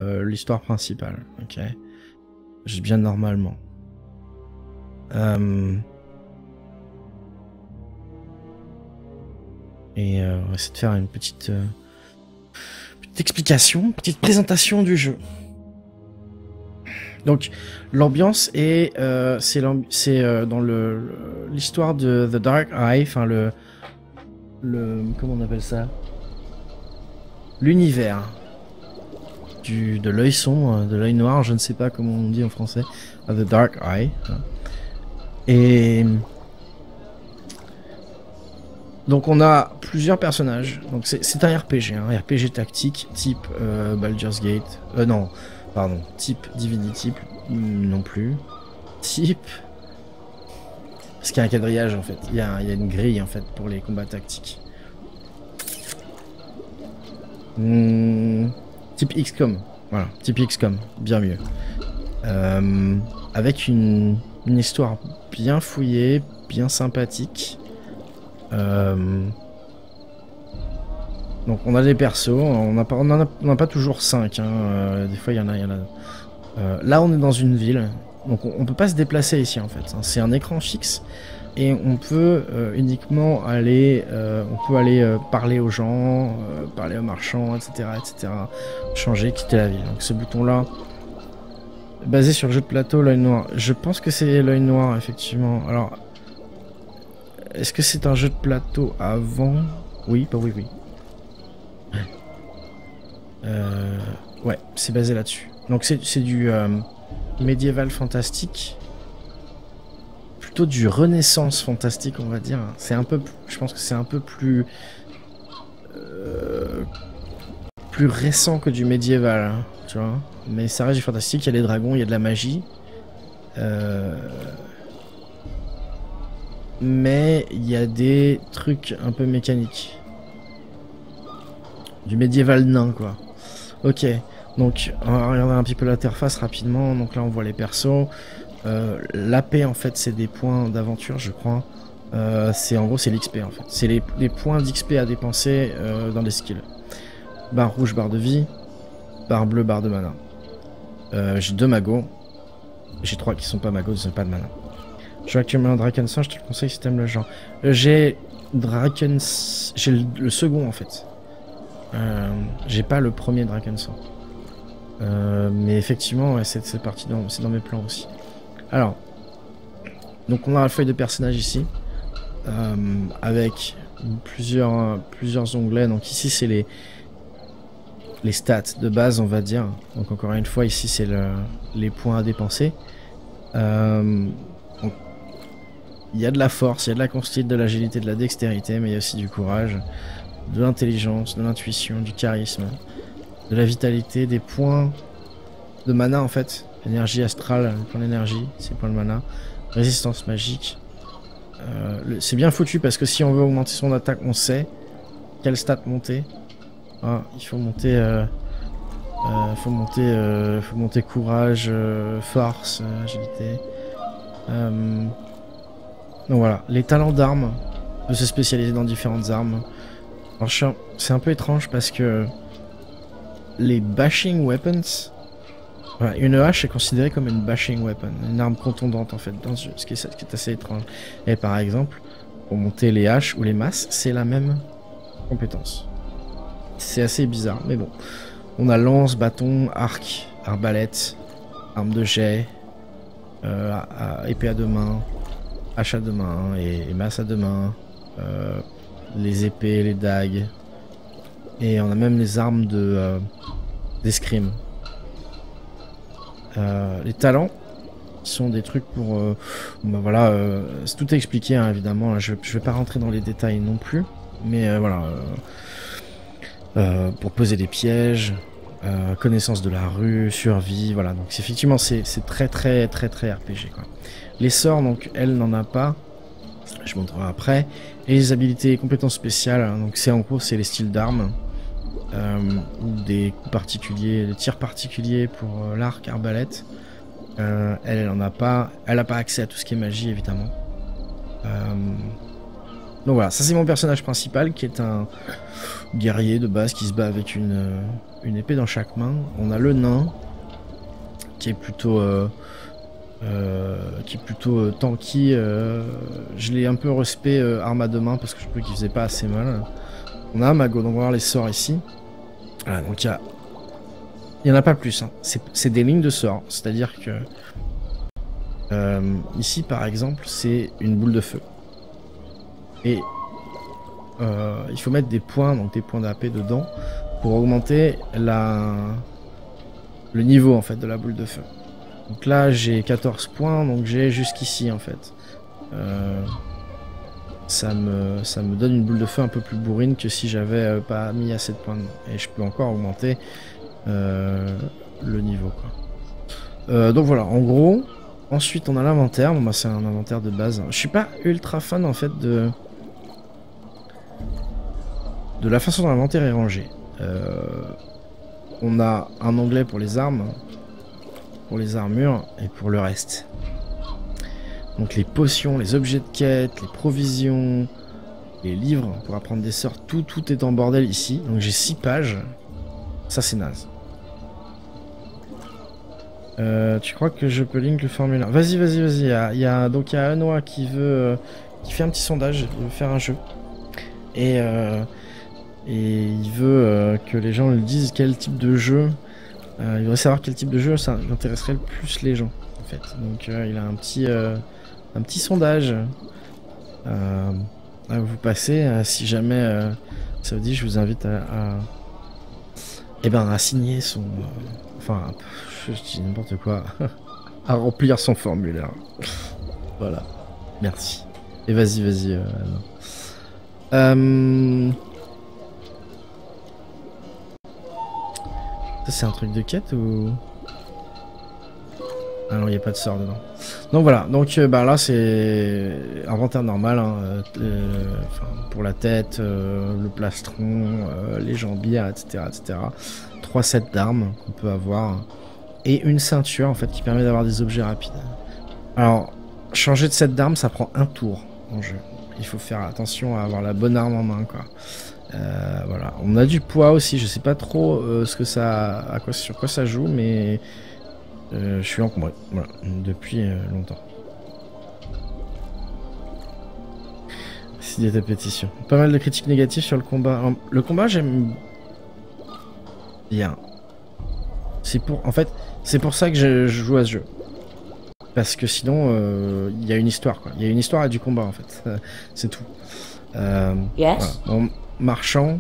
l'histoire principale, ok. J'ai bien normalement. Et on va essayer de faire une petite explication, petite présentation du jeu. Donc l'ambiance est c'est dans l'histoire de The Dark Eye, enfin le comment on appelle ça, l'univers de l'œil sombre, de l'œil noir, je ne sais pas comment on dit en français, The Dark Eye. Et donc on a plusieurs personnages. Donc c'est un RPG, un RPG tactique type Baldur's Gate. Non, pardon, type Divinity non plus. Type parce qu'il y a un quadrillage en fait. Il y a une grille en fait pour les combats tactiques. Type XCOM, voilà, type XCOM, bien mieux. Avec une histoire bien fouillée, bien sympathique. Donc on a des persos, on n'a pas toujours 5, hein. Des fois il y en a. Là on est dans une ville, donc on peut pas se déplacer ici en fait. C'est un écran fixe et on peut uniquement aller, parler aux gens, parler aux marchands, etc., changer, quitter la ville. Donc ce bouton là, basé sur le jeu de plateau, l'œil noir. Je pense que c'est l'œil noir effectivement. Alors est-ce que c'est un jeu de plateau avant? Oui, bah oui. Ouais, c'est basé là-dessus. Donc c'est du médiéval fantastique. Plutôt du renaissance fantastique, on va dire. C'est un peu... Je pense que c'est un peu plus... plus récent que du médiéval, hein, tu vois. Mais ça reste du fantastique, il y a des dragons, il y a de la magie. Mais il y a des trucs un peu mécaniques. Du médiéval nain, quoi. Ok, donc on va regarder un petit peu l'interface rapidement. Donc là on voit les persos. L'AP en fait c'est des points d'aventure je crois. En gros c'est l'XP en fait. C'est les points d'XP à dépenser dans les skills. Barre rouge, barre de vie. Barre bleue, barre de mana. J'ai 2 magos. J'ai 3 qui sont pas magos, ils n'ont pas de mana. Je joue actuellement en Drakensang, je te le conseille si t'aimes le genre. J'ai j'ai le second en fait. J'ai pas le premier Drakensang. Mais effectivement, ouais, c'est parti c'est dans mes plans aussi. Alors, donc on a la feuille de personnage ici, avec plusieurs onglets. Donc ici c'est les stats de base, on va dire. Donc encore une fois, ici c'est les points à dépenser. Il y a de la force, il y a de la constite, de l'agilité, de la dextérité, mais il y a aussi du courage, de l'intelligence, de l'intuition, du charisme, de la vitalité, des points de mana en fait. Énergie astrale, point d'énergie, c'est point de mana. Résistance magique. C'est bien foutu parce que si on veut augmenter son attaque, on sait quelle stat monter. Ah, il faut monter, faut monter courage, force, agilité. Donc voilà, les talents d'armes, on peut se spécialiser dans différentes armes. Alors c'est un peu étrange parce que les bashing weapons, voilà, une hache est considérée comme une bashing weapon, une arme contondante en fait dans ce jeu, ce qui est assez étrange. Et par exemple, pour monter les haches ou les masses, c'est la même compétence. C'est assez bizarre, mais bon. On a lance, bâton, arc, arbalète, arme de jet, épée à deux mains, hache à deux mains et masse à deux mains, les épées, les dagues, et on a même les armes d'escrime. Les talents sont des trucs pour... bah voilà, tout est expliqué hein, évidemment, je vais pas rentrer dans les détails non plus, mais voilà, pour poser des pièges, connaissance de la rue, survie, voilà, donc effectivement c'est très RPG quoi. Les sorts, donc elle n'en a pas, je montrerai après, et les habilités et compétences spéciales, hein, donc c'est en gros c'est les styles d'armes, ou des coups particuliers, des tirs particuliers pour l'arc, arbalète. Elle en a pas, elle n'a pas accès à tout ce qui est magie évidemment. Donc voilà, ça c'est mon personnage principal qui est un guerrier de base qui se bat avec une épée dans chaque main. On a le nain qui est plutôt tanky. Je l'ai un peu respect arme à deux mains parce que je trouvais qu'il faisait pas assez mal. On a un mago, donc on va voir les sorts ici. Voilà, donc il y en a pas plus. Hein. C'est des lignes de sorts, c'est-à-dire que ici par exemple c'est une boule de feu. Et il faut mettre des points, donc des points d'AP dedans, pour augmenter le niveau en fait de la boule de feu. Donc là j'ai 14 points, donc j'ai jusqu'ici en fait. Ça me donne une boule de feu un peu plus bourrine que si j'avais pas mis assez de points dedans. Et je peux encore augmenter le niveau quoi. Donc voilà, en gros, ensuite on a l'inventaire. Bon bah c'est un inventaire de base. Je suis pas ultra fan en fait de la façon dont l'inventaire est rangé. On a un onglet pour les armes, pour les armures et pour le reste. Donc les potions, les objets de quête, les provisions, les livres pour apprendre des sorts, tout est en bordel ici. Donc j'ai 6 pages. Ça c'est naze. Tu crois que je peux link le formulaire? Vas-y. Il y a Anoa qui veut qui fait un petit sondage, il veut faire un jeu. Et il veut que les gens lui disent quel type de jeu. Il voudrait savoir quel type de jeu ça intéresserait le plus les gens en fait. Donc il a un petit sondage à vous passer. Si jamais ça vous dit, je vous invite à signer son... enfin, je dis n'importe quoi. À remplir son formulaire. Voilà. Merci. Et vas-y. Ça c'est un truc de quête ou... Ah non, il n'y a pas de sort dedans. Donc voilà, donc là c'est inventaire normal, hein, pour la tête, le plastron, les jambières, etc. 3 sets d'armes qu'on peut avoir. Et une ceinture en fait qui permet d'avoir des objets rapides. Alors, changer de set d'armes ça prend un tour en jeu. Il faut faire attention à avoir la bonne arme en main quoi. Voilà, on a du poids aussi, je sais pas trop sur quoi ça joue, mais je suis encombré, voilà, depuis longtemps. Signer ta pétition. Pas mal de critiques négatives sur le combat. Alors, le combat j'aime bien. En fait, c'est pour ça que je joue à ce jeu. Parce que sinon, il y a une histoire quoi. Il y a une histoire à du combat en fait. C'est tout. Yes. Voilà. Bon, marchand.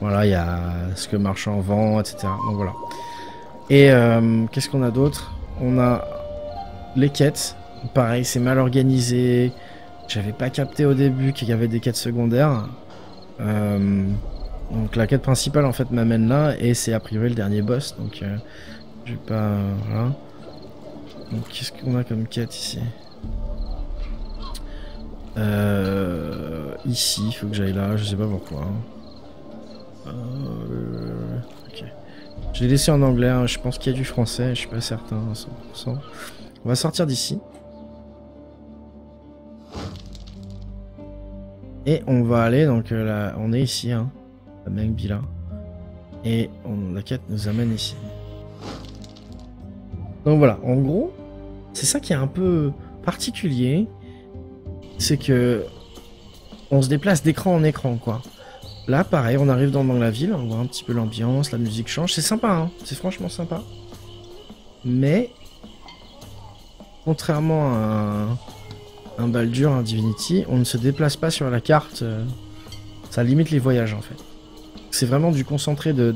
Voilà, il y a ce que marchand vend, etc. Donc voilà. Et qu'est-ce qu'on a d'autre? On a les quêtes. Pareil, c'est mal organisé. J'avais pas capté au début qu'il y avait des quêtes secondaires. Donc la quête principale en fait m'amène là et c'est a priori le dernier boss. Donc je vais pas... voilà. Donc qu'est-ce qu'on a comme quête ici? Ici, il faut que j'aille là, je sais pas pourquoi. Ok. Je l'ai laissé en anglais, hein. Je pense qu'il y a du français, je suis pas certain à 100%. On va sortir d'ici. Et on va aller, donc là, on est ici, hein, à Mengbila. Et la quête nous amène ici. Donc voilà, en gros, c'est ça qui est un peu particulier. C'est que on se déplace d'écran en écran, quoi. Là, pareil, on arrive dans la ville, on voit un petit peu l'ambiance, la musique change. C'est sympa, hein, c'est franchement sympa. Mais, contrairement à un Baldur, un Divinity, on ne se déplace pas sur la carte. Ça limite les voyages, en fait. C'est vraiment du concentré de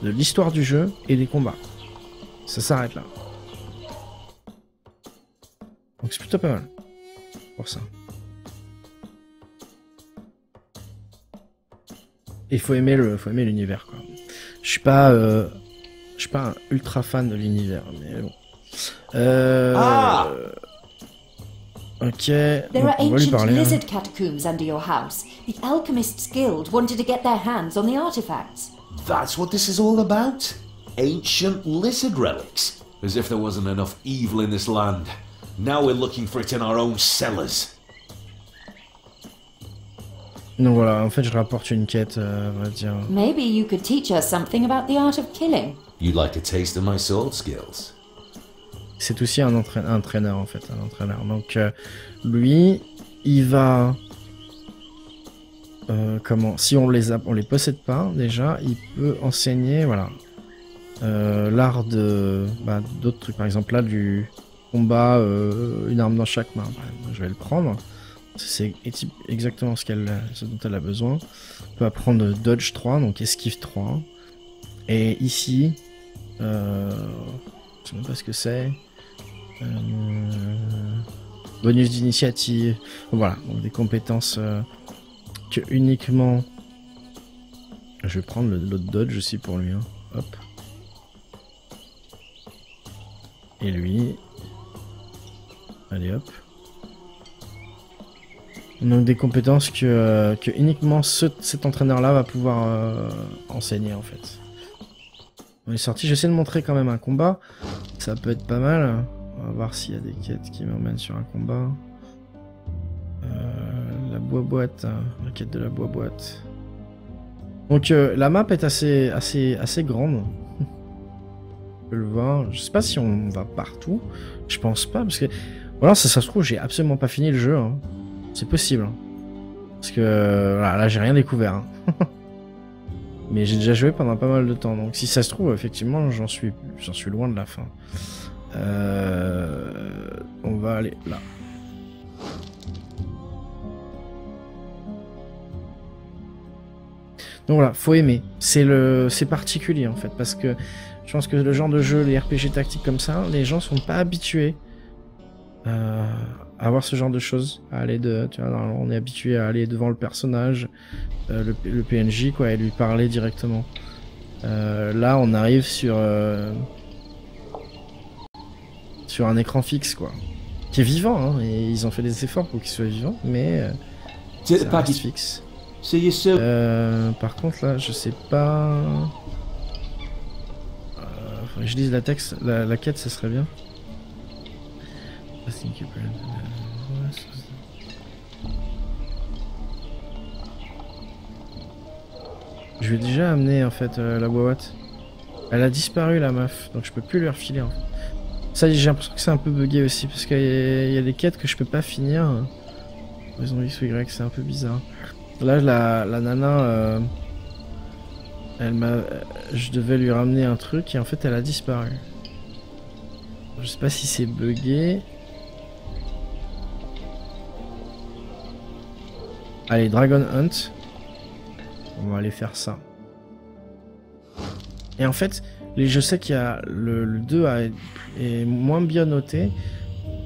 l'histoire du jeu et des combats. Ça s'arrête là. Donc c'est plutôt pas mal pour ça. Et il faut aimer l'univers quoi. Je suis pas un ultra fan de l'univers, mais bon. Ok, donc on va lui parler. There are ancient lizard catacombs under your house. The Alchemists Guild wanted to get their hands on the artifacts. That's what this is all about? Ancient lizard relics? As if there wasn't enough evil in this land. Now we're looking for it in our own cellars. Donc voilà, en fait je rapporte une quête, on va dire. Maybe you could teach us something about the art of killing. You'd like a taste of my sword skills? C'est aussi un entraîneur en fait, un entraîneur. Donc lui, il va... comment? Si on les possède pas déjà, il peut enseigner, voilà, l'art de... Bah, d'autres trucs, par exemple là du combat, une arme dans chaque main. Bah, je vais le prendre. C'est exactement ce dont elle a besoin. On peut apprendre Dodge 3, donc esquive 3. Et ici, je sais même pas ce que c'est. Bonus d'initiative. Voilà, donc des compétences que uniquement... Je vais prendre l'autre Dodge aussi pour lui. Hein. Hop. Et lui. Allez hop. Donc des compétences que uniquement cet entraîneur-là va pouvoir enseigner en fait. On est sorti, j'essaie de montrer quand même un combat. Ça peut être pas mal. On va voir s'il y a des quêtes qui m'emmènent sur un combat. La boîte, la quête de la boîte. Donc la map est assez grande. On peut le voir. Je sais pas si on va partout. Je pense pas parce que voilà, ça se trouve j'ai absolument pas fini le jeu. Hein. C'est possible. Hein. Parce que voilà, là j'ai rien découvert. Hein. Mais j'ai déjà joué pendant pas mal de temps. Donc si ça se trouve, effectivement, j'en suis loin de la fin. On va aller là. Donc voilà, faut aimer. C'est particulier en fait. Parce que je pense que le genre de jeu, les RPG tactiques comme ça, les gens sont pas habitués à voir ce genre de choses, à aller tu vois, on est habitué à aller devant le personnage, le PNJ quoi, et lui parler directement. Là, on arrive sur un écran fixe quoi, qui est vivant, hein, et ils ont fait des efforts pour qu'il soit vivant, mais ça reste fixe. Par contre là, je sais pas. Faudrait que je lise la quête, ça serait bien. Je lui ai déjà amené en fait la boîte. Elle a disparu la meuf, donc je peux plus lui refiler. En fait. Ça, j'ai l'impression que c'est un peu bugué aussi parce qu'il y a des quêtes que je peux pas finir. Raison X ou Y, c'est un peu bizarre. Là, la nana, je devais lui ramener un truc et en fait elle a disparu. Je sais pas si c'est bugué. Allez, Dragon Hunt. On va aller faire ça. Et en fait, je sais qu'il y a le 2 est moins bien noté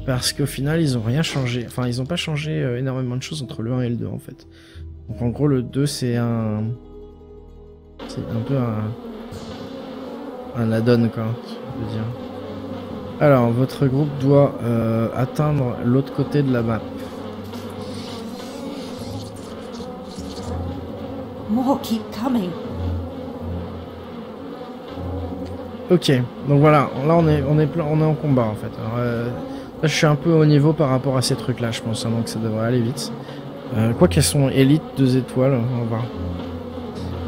parce qu'au final, ils ont rien changé. Enfin, ils ont pas changé énormément de choses entre le 1 et le 2 en fait. Donc en gros, le 2 c'est un peu un add-on quoi, je veux dire. Alors, votre groupe doit atteindre l'autre côté de la map. More keep coming. Ok, donc voilà, là on est en combat en fait. Alors, là je suis un peu au niveau par rapport à ces trucs là je pense, hein, donc ça devrait aller vite. Quoi qu'elles sont élite 2 étoiles, on va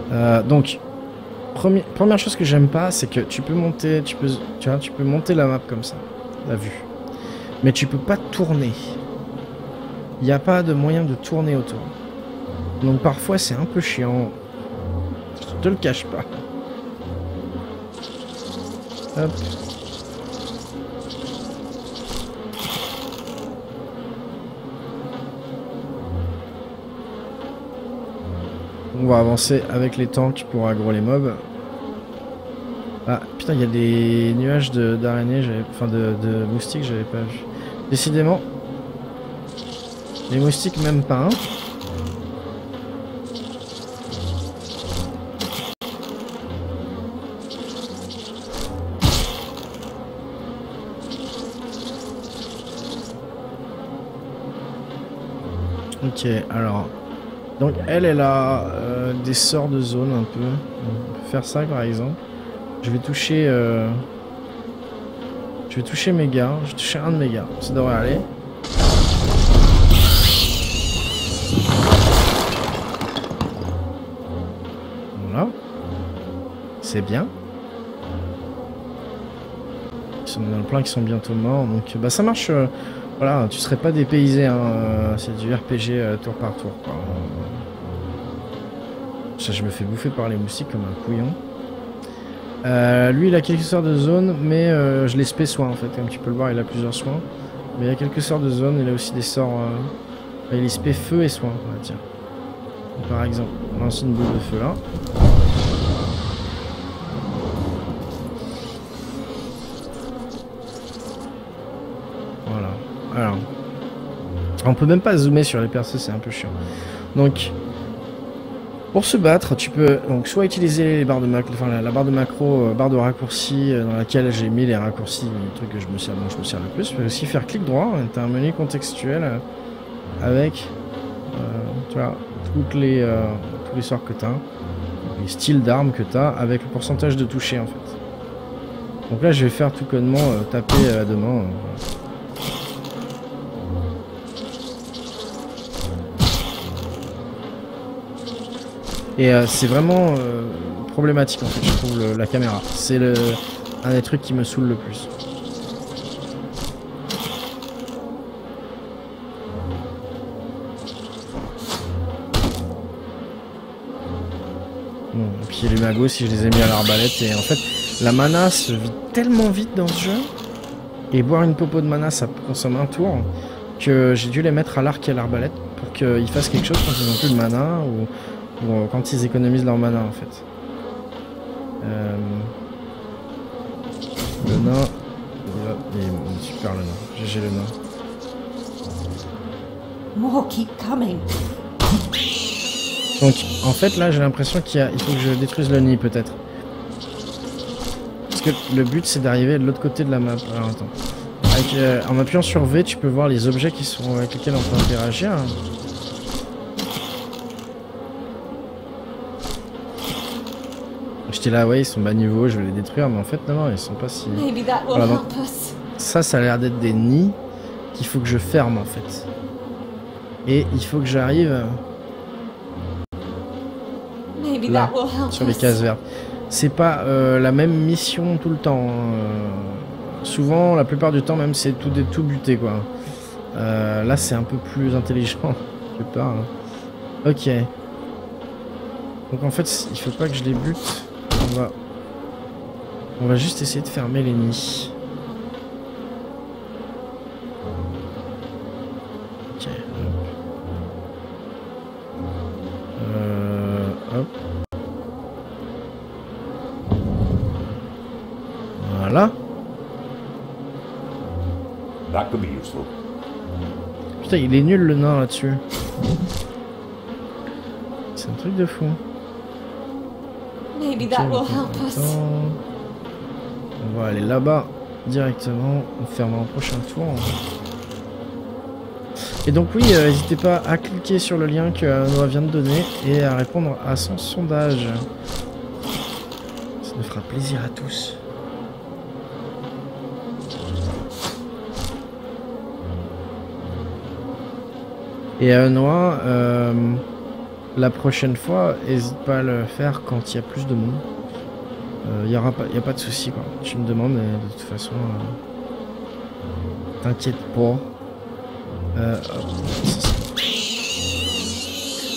voir. Donc, première chose que j'aime pas, c'est que tu peux monter, tu peux monter la map comme ça, la vue. Mais tu peux pas tourner. Il n'y a pas de moyen de tourner autour. Donc parfois c'est un peu chiant. Je te le cache pas. Hop. On va avancer avec les tanks pour aggro les mobs. Ah putain, il y a des nuages d'araignées, enfin de moustiques, j'avais pas vu. Décidément, les moustiques même pas. Hein. Ok, alors, donc elle a des sorts de zone un peu. On peut faire ça par exemple. Je vais toucher Je vais toucher mes gars. Je vais toucher un de mes gars. Ça devrait aller. Voilà. C'est bien. Il y en a plein qui sont bientôt morts. Donc bah ça marche. Voilà, tu serais pas dépaysé. Hein, c'est du RPG tour par tour. Quoi. Ça, je me fais bouffer par les moustiques comme un couillon. Lui il a quelques sortes de zones, mais je l'ai spé soin en fait, comme tu peux le voir il a plusieurs soins. Mais il a quelques sortes de zones, il a aussi des sorts... il est spé feu et soin, ouais, tiens. Donc, par exemple, on lance une boule de feu là. Voilà, alors... On peut même pas zoomer sur les persos, c'est un peu chiant. Donc... Pour se battre, tu peux donc soit utiliser les barres de macro, enfin la barre de macro, barre de raccourci dans laquelle j'ai mis les raccourcis, le truc que dont je me sers le plus. Tu peux aussi faire clic droit, tu as un menu contextuel avec tu vois, tous les sorts que tu as, les styles d'armes que tu as, avec le pourcentage de toucher en fait. Donc là je vais faire tout connement taper à deux mains. Et c'est vraiment problématique en fait, je trouve, la caméra. C'est un des trucs qui me saoule le plus. Bon, et puis les magos, si je les ai mis à l'arbalète, et en fait, la mana se vide tellement vite dans ce jeu, et boire une popo de mana, ça consomme un tour, que j'ai dû les mettre à l'arc et à l'arbalète pour qu'ils fassent quelque chose quand ils n'ont plus de mana, ou quand ils économisent leur mana en fait. Le nain, il est super le nain. GG le nain. More keep coming. Donc en fait là j'ai l'impression il faut que je détruise le nid peut-être. Parce que le but c'est d'arriver de l'autre côté de la map. Alors attends. En appuyant sur V tu peux voir les objets avec lesquels on peut interagir. J'étais là, ouais, ils sont bas niveau, je vais les détruire, mais en fait, non, ils sont pas si... Voilà, donc, ça a l'air d'être des nids qu'il faut que je ferme, en fait. Et il faut que j'arrive là, sur les cases vertes. C'est pas la même mission tout le temps. Souvent, la plupart du temps, même, c'est tout buté, quoi. Là, c'est un peu plus intelligent, quelque part. Hein. Ok. Donc, en fait, il faut pas que je les bute. On va juste essayer de fermer les nids. Ok. Hop. Voilà. That could be useful. Putain, il est nul le nain là-dessus. C'est un truc de fou. Maybe that will help us. On va aller là-bas directement. On ferme un prochain tour. Et donc oui, n'hésitez pas à cliquer sur le lien que Noah vient de donner et à répondre à son sondage. Ça nous fera plaisir à tous. Et Noah, la prochaine fois, n'hésite pas à le faire quand il y a plus de monde. Il n'y a pas de souci, quoi. Tu me demandes, et de toute façon, t'inquiète pas.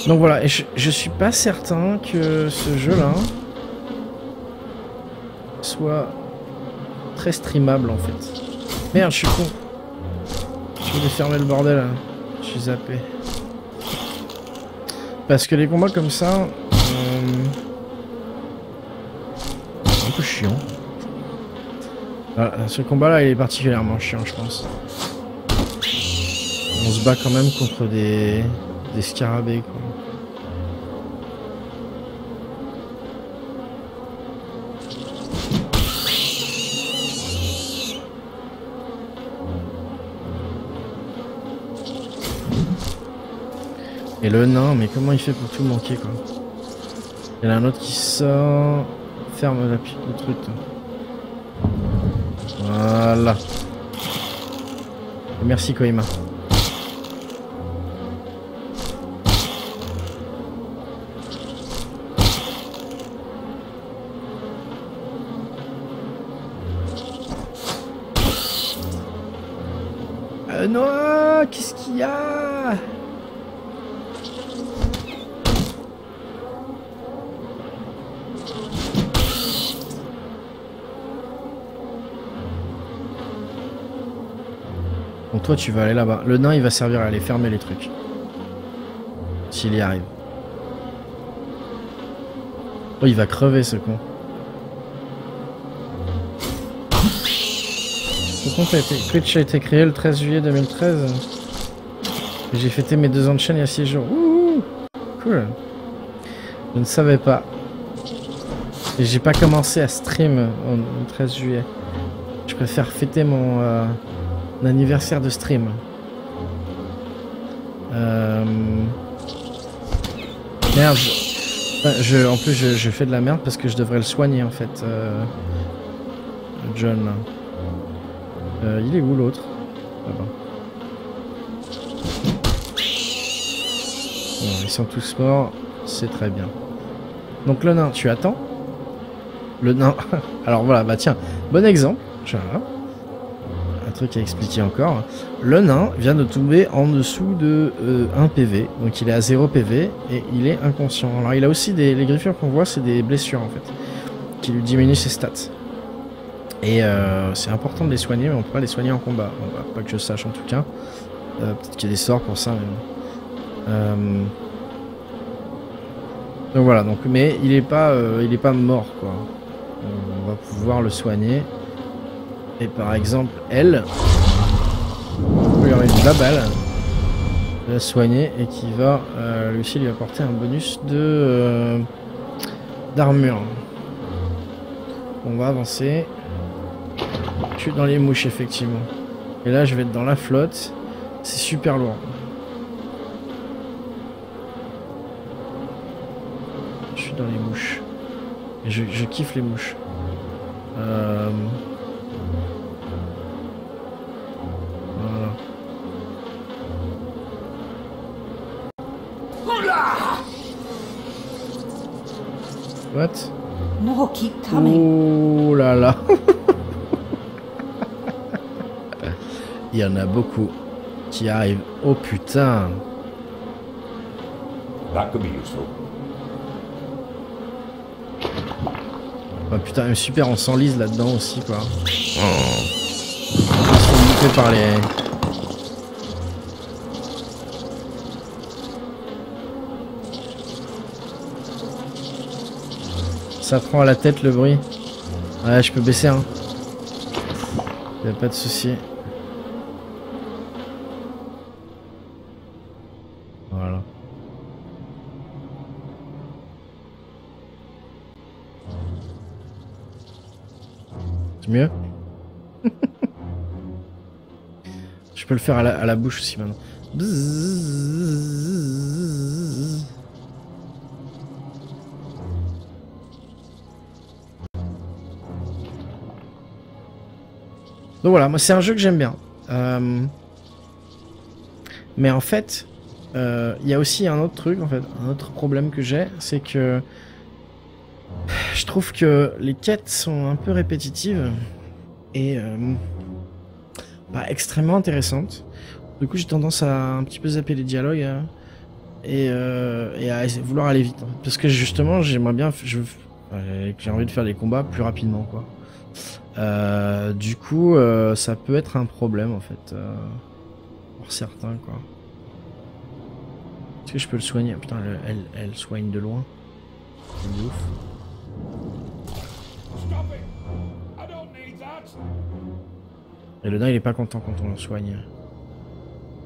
Donc voilà, et je suis pas certain que ce jeu-là soit très streamable en fait. Merde, je suis con. Je voulais fermer le bordel. Je suis zappé. Parce que les combats comme ça, un peu chiant. Voilà, ce combat-là, il est particulièrement chiant, je pense. On se bat quand même contre des scarabées, quoi. Et le nain, mais comment il fait pour tout manquer, quoi? Il y en a un autre qui sort, ferme le truc. Voilà. Merci Koima. Non, qu'est-ce qu'il y a? Bon, toi tu vas aller là-bas. Le nain il va servir à aller fermer les trucs. S'il y arrive. Oh, il va crever ce con. Twitch a été créé le 13 juillet 2013. J'ai fêté mes 2 ans de chaîne il y a 6 jours. Ouh, cool. Je ne savais pas. Et j'ai pas commencé à stream le 13 juillet. Je préfère fêter mon anniversaire de stream. Merde. En plus je fais de la merde parce que je devrais le soigner en fait. John. Il est où l'autre? Là-bas. Bon, ils sont tous morts, c'est très bien. Donc le nain, tu attends. Le nain... Alors voilà, bah tiens, bon exemple. Voilà. Un truc à expliquer encore. Le nain vient de tomber en dessous de 1 PV. Donc il est à 0 PV et il est inconscient. Alors il a aussi des... Les griffures qu'on voit, c'est des blessures en fait. Qui lui diminuent ses stats. Et c'est important de les soigner, mais on peut pas les soigner en combat. Bon, bah, pas que je sache en tout cas. Peut-être qu'il y a des sorts pour ça. Mais... Donc voilà, donc, mais il est pas mort quoi. On va pouvoir le soigner. Et par exemple, elle, on peut lui enlever de la balle, la soigner et qui va lui aussi lui apporter un bonus de d'armure. On va avancer. Je suis dans les mouches effectivement. Et là je vais être dans la flotte. C'est super lourd. Je suis dans les mouches. Et je kiffe les mouches. Voilà. What? More keep coming. Oh là là. Il y en a beaucoup qui arrivent. Oh putain. That could be useful. Oh putain, super, on s'enlise là-dedans aussi quoi. Oh. On se fait bouffer par les... Ça prend à la tête le bruit. Ouais, je peux baisser hein. Y'a pas de souci. Voilà. C'est mieux. Je peux le faire à la bouche aussi maintenant. Bzzz. Donc voilà, moi c'est un jeu que j'aime bien. Mais en fait, il y a aussi un autre truc, en fait, un autre problème que j'ai, c'est que je trouve que les quêtes sont un peu répétitives et pas extrêmement intéressantes. Du coup, j'ai tendance à un petit peu zapper les dialogues et à vouloir aller vite. Parce que justement, j'aimerais bien, j'ai envie de faire des combats plus rapidement, quoi. Du coup, ça peut être un problème en fait, pour certains, quoi. Est-ce que je peux le soigner? Putain, elle soigne de loin. C'est ouf. Et le nain il est pas content quand on le soigne.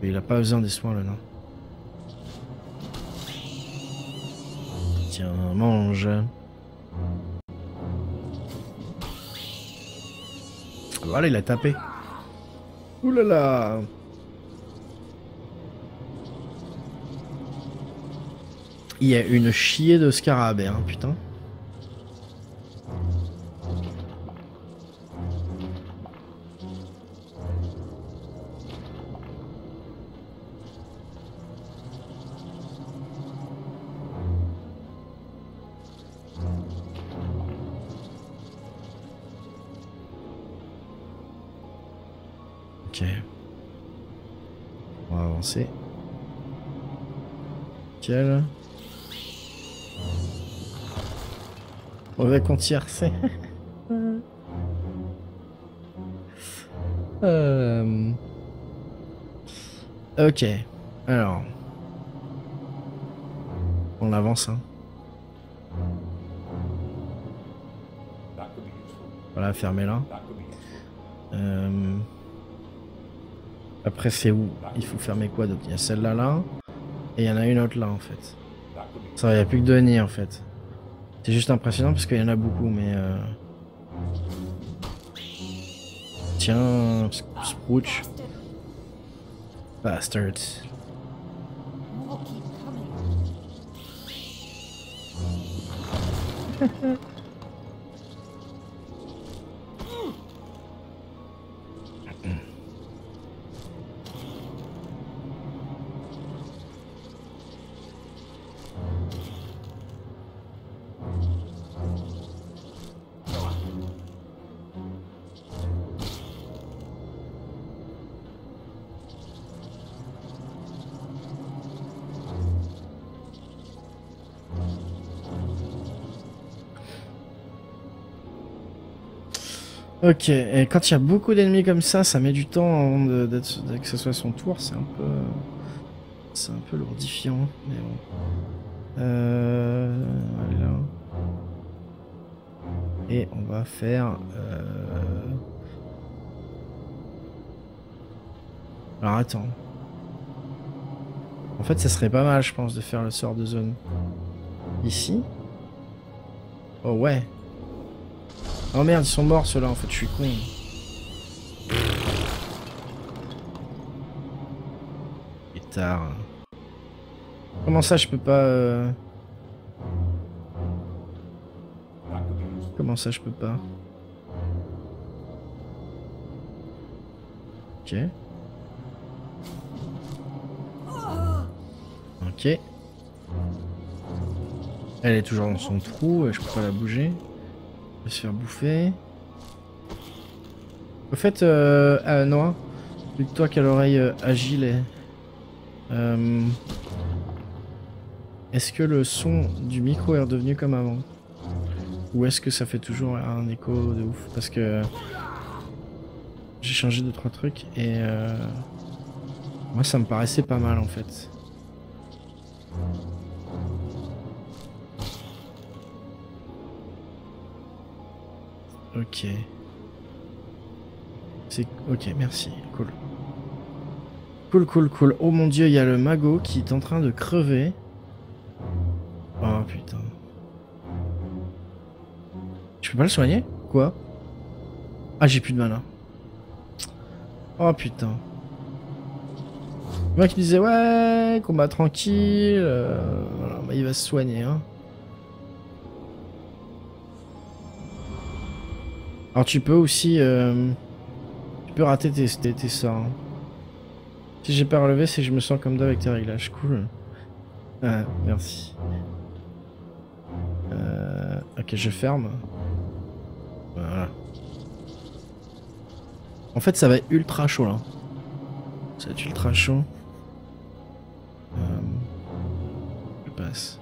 Mais il a pas besoin des soins le nain. Tiens, mange. Voilà, il a tapé. Ouh là là. Il y a une chier de scarabée, hein, putain. Ok. On va avancer. Nickel. Mauvais compte IRC. Ok. Alors. On avance, hein. That could be useful. Voilà, fermez-la. That could be useful. Après, c'est où? Il faut fermer quoi d'autre? Il y a celle-là, là. Et il y en a une autre là, en fait. That could be Ça, il n'y a plus que deux nids, en fait. C'est juste impressionnant parce qu'il y en a beaucoup, mais... Tiens, Sprouch. Bastard. More keep coming. Ok, et quand il y a beaucoup d'ennemis comme ça met du temps avant que ce soit son tour, c'est un peu... C'est un peu lourdifiant, mais bon. Voilà. Et on va faire... Alors attends. En fait, ça serait pas mal, je pense, de faire le sort de zone. Ici. Oh ouais. Oh merde, ils sont morts ceux-là, en fait, je suis con. Pétard. Comment ça, je peux pas... That could be useful. Comment ça, je peux pas? Ok. Ok. Elle est toujours dans son trou, je peux pas la bouger. Elle va se faire bouffer. Au fait, Noah, vu que toi qui as l'oreille agile et... est-ce que le son du micro est redevenu comme avant? Ou est-ce que ça fait toujours un écho de ouf? Parce que j'ai changé 2-3 trucs et moi ça me paraissait pas mal en fait. Ok. C'est... Ok, merci. Cool. Cool, cool, cool. Oh mon dieu, il y a le magot qui est en train de crever. Oh putain. Je peux pas le soigner? Quoi? Ah, j'ai plus de mana. Oh putain. Le mec qui disait ouais, combat tranquille. Voilà, bah, il va se soigner, hein. Alors tu peux aussi... tu peux rater tes sorts. Hein. Si j'ai pas relevé, c'est que je me sens comme d'hab avec tes réglages. Cool. Ah, merci. Ok, je ferme. Voilà. En fait, ça va être ultra chaud là. Ça va être ultra chaud. Je passe.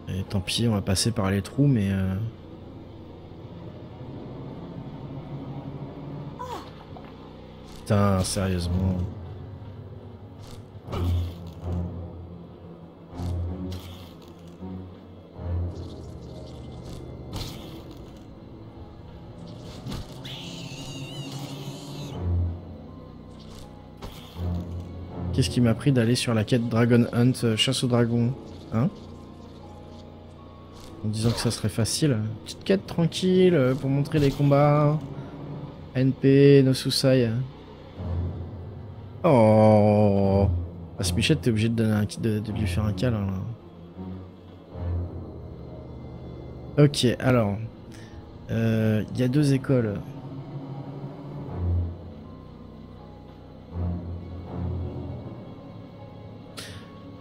Et tant pis, on va passer par les trous, mais... Putain, sérieusement. Qu'est-ce qui m'a pris d'aller sur la quête Dragon Hunt, chasse au dragon, hein? En disant que ça serait facile. Petite quête tranquille pour montrer les combats. NP, no Susai. Oh, à ce Michette, t'es obligé de donner de lui faire un câlin là. Ok, alors. Il y a deux écoles.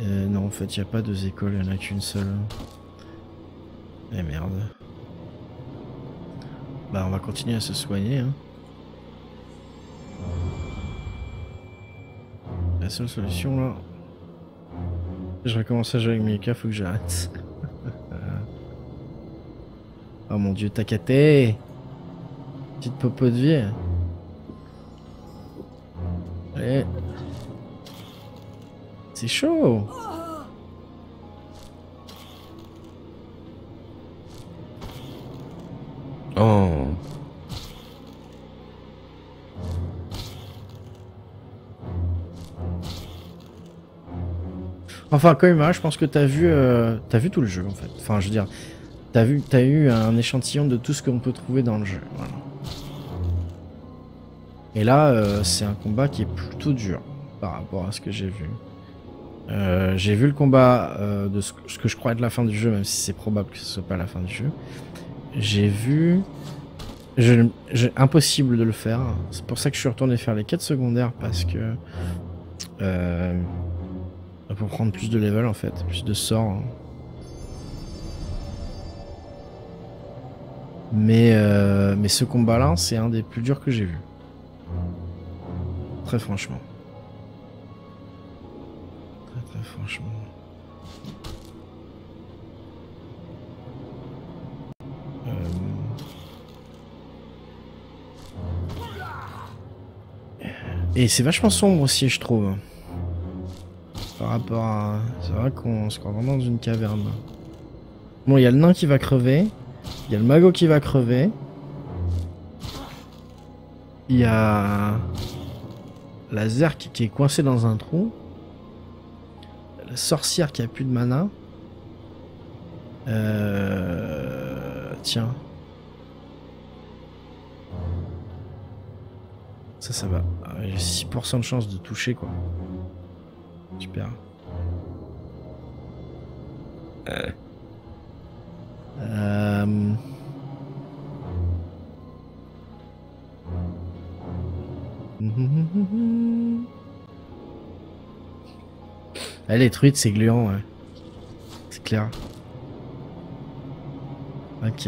Non, en fait, il n'y a pas deux écoles, il n'y en a qu'une seule. Eh merde. Bah, on va continuer à se soigner. Hein. la seule solution là. Je recommence à jouer avec Mika, faut que j'arrête. Oh mon dieu, Takate! Petite popo de vie. Allez. C'est chaud! Oh! Enfin, Koima, je pense que t'as vu tout le jeu en fait. Enfin, je veux dire, t'as eu un échantillon de tout ce qu'on peut trouver dans le jeu. Voilà. Et là, c'est un combat qui est plutôt dur par rapport à ce que j'ai vu. J'ai vu le combat de ce que je crois être la fin du jeu, même si c'est probable que ce soit pas la fin du jeu. J'ai vu... Impossible de le faire. C'est pour ça que je suis retourné faire les quêtes secondaires, parce que... pour prendre plus de level en fait, plus de sorts. Hein. Mais ce combat-là, c'est un des plus durs que j'ai vu. Très franchement. Très franchement. Et c'est vachement sombre aussi, je trouve. Par rapport à... C'est vrai qu'on se croit vraiment dans une caverne. Bon, il y a le nain qui va crever. Il y a le mago qui va crever. Il y a... la zerk qui est coincée dans un trou. La sorcière qui a plus de mana. Tiens. Ça va. J'ai 6% de chance de toucher, quoi. Super. Elle est truite, c'est gluant, ouais. C'est clair. Ok.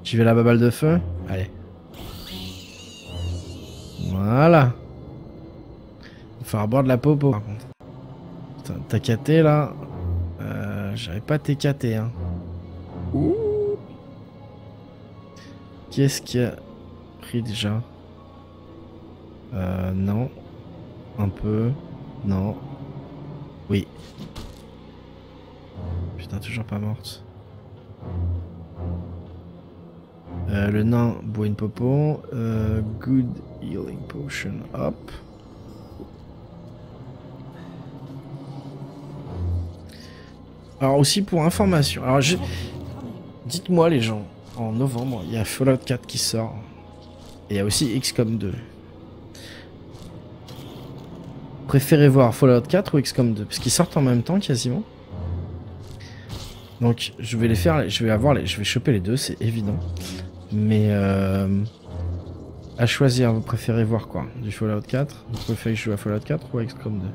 J'y vais la balle de feu. Allez. Voilà. Il va falloir boire de la popo par contre. Putain, Takate là. J'arrive pas à TKT hein. Ouh. Qu'est-ce qu'il a pris déjà? Non. Un peu. Non. Oui. Putain, toujours pas morte. Le nain boit une popo. Good healing potion. Hop. Alors aussi pour information. Alors dites-moi les gens. En novembre, il y a Fallout 4 qui sort. Et il y a aussi XCOM 2. Préférez voir Fallout 4 ou XCOM 2? Parce qu'ils sortent en même temps quasiment. Donc je vais les faire, je vais choper les deux, c'est évident. Mais à choisir, vous préférez voir quoi? Du Fallout 4? Vous préférez jouer à Fallout 4 ou à XCOM 2?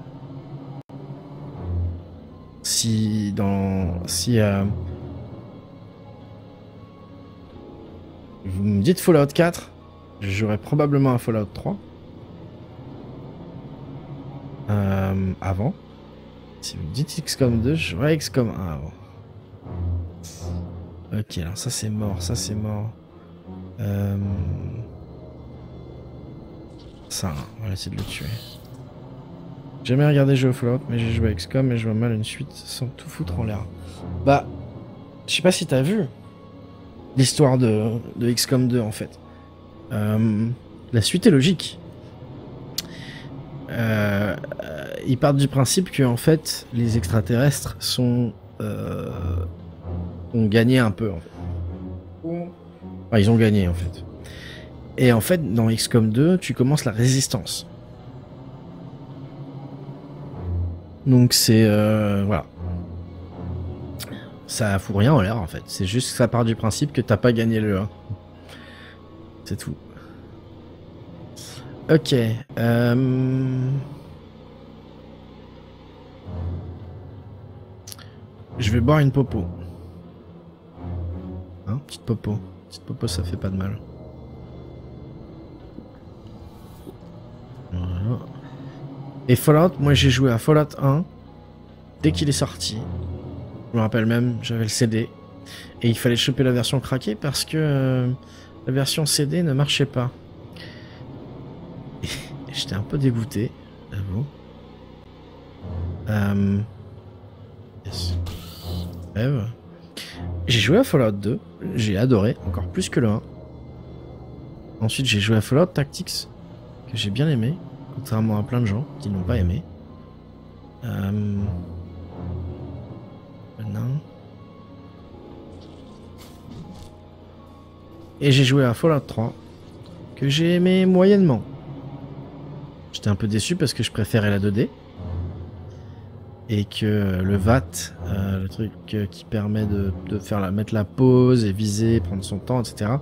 Vous me dites Fallout 4, je jouerai probablement à Fallout 3. Avant. Si vous me dites XCOM 2, je jouerai à XCOM 1 avant. Ok, alors ça c'est mort, ça c'est mort. Ça, on va essayer de le tuer. J'ai jamais regardé jouer au Fallout, mais j'ai joué à XCOM et je vois mal une suite sans tout foutre en l'air. Bah, je sais pas si t'as vu l'histoire de XCOM 2 en fait. La suite est logique. Ils partent du principe que en fait les extraterrestres ont gagné un peu en fait. Enfin, ils ont gagné en fait. Et en fait dans XCOM 2 tu commences la résistance. Donc c'est voilà. Ça fout rien en l'air en fait. C'est juste que ça part du principe que t'as pas gagné le 1. C'est tout. Ok. Je vais boire une popo. Hein, petite popo. Petite popo, ça fait pas de mal. Et Fallout, moi j'ai joué à Fallout 1 dès qu'il est sorti. Je me rappelle même, j'avais le CD. Et il fallait choper la version craquée parce que la version CD ne marchait pas. Et j'étais un peu dégoûté, j'avoue. Yes. Rêve. J'ai joué à Fallout 2, j'ai adoré, encore plus que le 1. Ensuite j'ai joué à Fallout Tactics, que j'ai bien aimé, contrairement à plein de gens qui n'ont pas aimé. Non. Et j'ai joué à Fallout 3, que j'ai aimé moyennement. J'étais un peu déçu parce que je préférais la 2D. Et que le VAT, le truc qui permet de mettre la pause et viser, prendre son temps, etc.,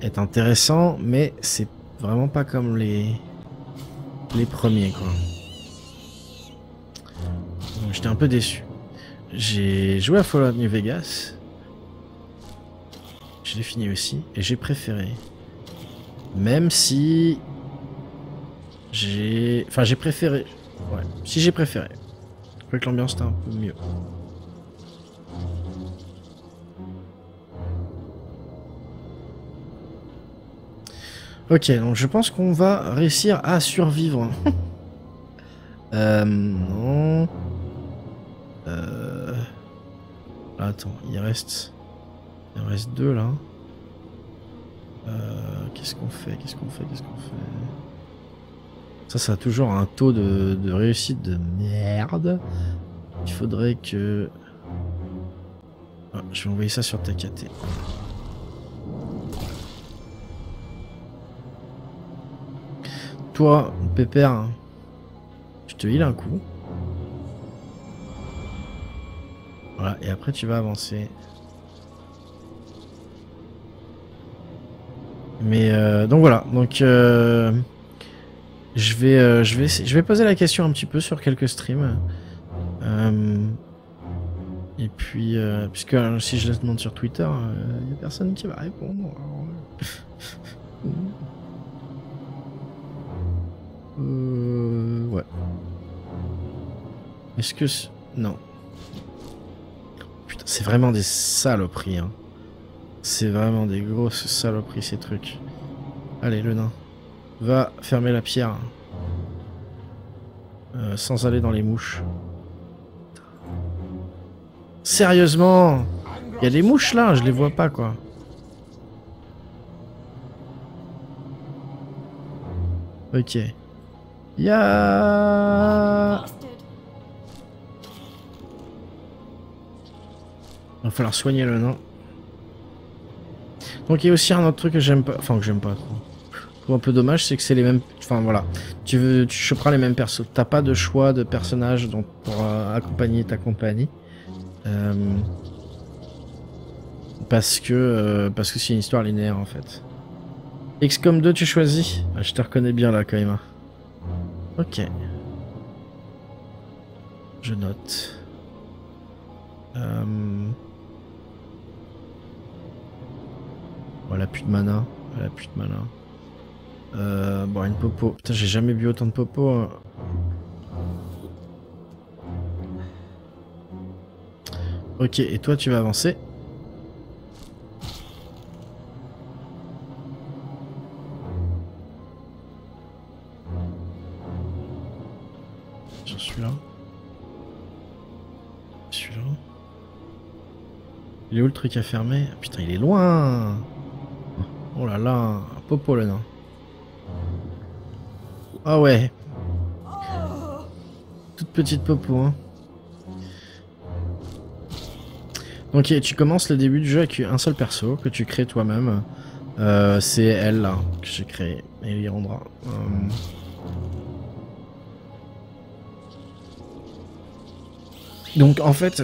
est intéressant, mais c'est vraiment pas comme les premiers, quoi. Donc j'étais un peu déçu. J'ai joué à Fallout New Vegas. Je l'ai fini aussi, et j'ai préféré. Même si... j'ai préféré... Ouais, si j'ai préféré. Je crois que l'ambiance était un peu mieux. Ok, donc je pense qu'on va réussir à survivre. Non. Attends, il reste 2 là. Qu'est-ce qu'on fait? Ça a toujours un taux de réussite de merde. Il faudrait que... Ah, je vais envoyer ça sur TKT. Toi, Pépère, je te heal un coup. Voilà, et après tu vas avancer. Mais donc voilà, donc je vais poser la question un petit peu sur quelques streams. Et puis, puisque si je la demande sur Twitter, il n'y a personne qui va répondre. Ouais. Est-ce que... Non. Putain, c'est vraiment des saloperies, hein. C'est vraiment des grosses saloperies, ces trucs. Allez, le nain. Va fermer la pierre. Sans aller dans les mouches. Sérieusement? Il y a des mouches là, je les vois pas, quoi. Ok. Il va falloir soigner le nain. Donc il y a aussi un autre truc que j'aime pas, enfin que j'aime pas trop. Je trouve un peu dommage, c'est que c'est les mêmes, enfin voilà, tu choperas les mêmes persos. T'as pas de choix de personnages donc pour accompagner ta compagnie. Parce que c'est une histoire linéaire en fait. XCOM 2 tu choisis? Ah, je te reconnais bien là quand même. Ok. Je note. Voilà, plus de mana. Elle a plus de mana. Bon, une popo. Putain, j'ai jamais bu autant de popo. Hein. Ok, et toi, tu vas avancer. Sur celui-là. Celui-là. Il est où le truc à fermer? Putain, il est loin. Oh là là, popo le nain. Ah ouais. Toute petite popo, hein. Donc tu commences le début du jeu avec un seul perso que tu crées toi-même. C'est elle là que j'ai créé. Et il y rendra. Donc en fait,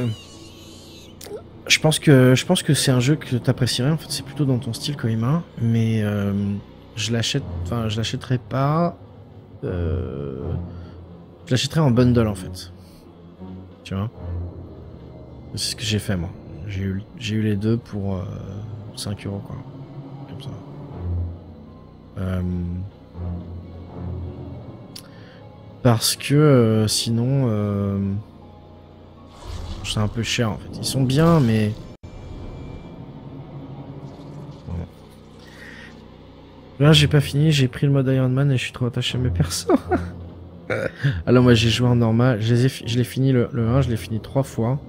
je pense que c'est un jeu que t'apprécierais. En fait, c'est plutôt dans ton style Koima, mais je l'achèterai pas. Je l'achèterai en bundle en fait. Tu vois. C'est ce que j'ai fait moi. J'ai eu les deux pour 5 € quoi. Comme ça. Parce que sinon... c'est un peu cher en fait. Ils sont bien, mais... Bon. Là, j'ai pas fini. J'ai pris le mode Iron Man et je suis trop attaché à mes persos. Alors moi, j'ai joué en normal. Je l'ai fini le 1, je l'ai fini 3 fois.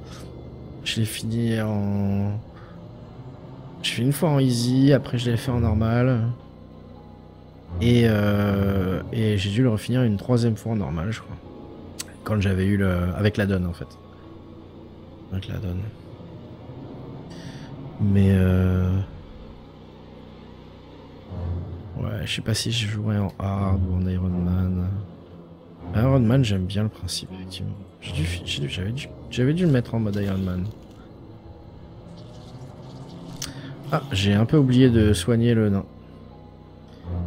Je l'ai fini en... J'ai fait une fois en easy, après je l'ai fait en normal. Et j'ai dû le refinir une 3e fois en normal, je crois. Quand j'avais eu le... Avec la donne, en fait. Avec la donne. Mais ouais, je sais pas si je jouerais en hard ou en Iron Man. Iron Man, j'aime bien le principe, effectivement. J'avais dû le mettre en mode Iron Man. Ah, j'ai un peu oublié de soigner le nain.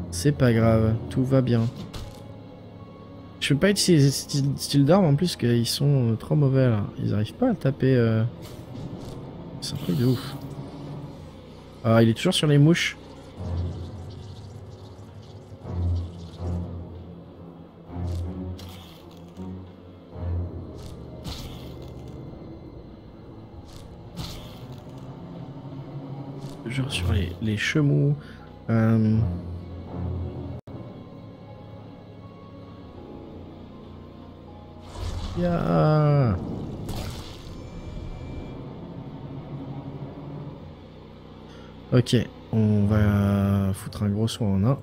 C'est pas grave, tout va bien. Je peux pas utiliser style d'arme en plus, qu'ils sont trop mauvais là. Ils arrivent pas à taper. C'est un truc de ouf. Ah, il est toujours sur les mouches. Toujours sur les chemous. Yeah. Ok, on va foutre un gros soin en un.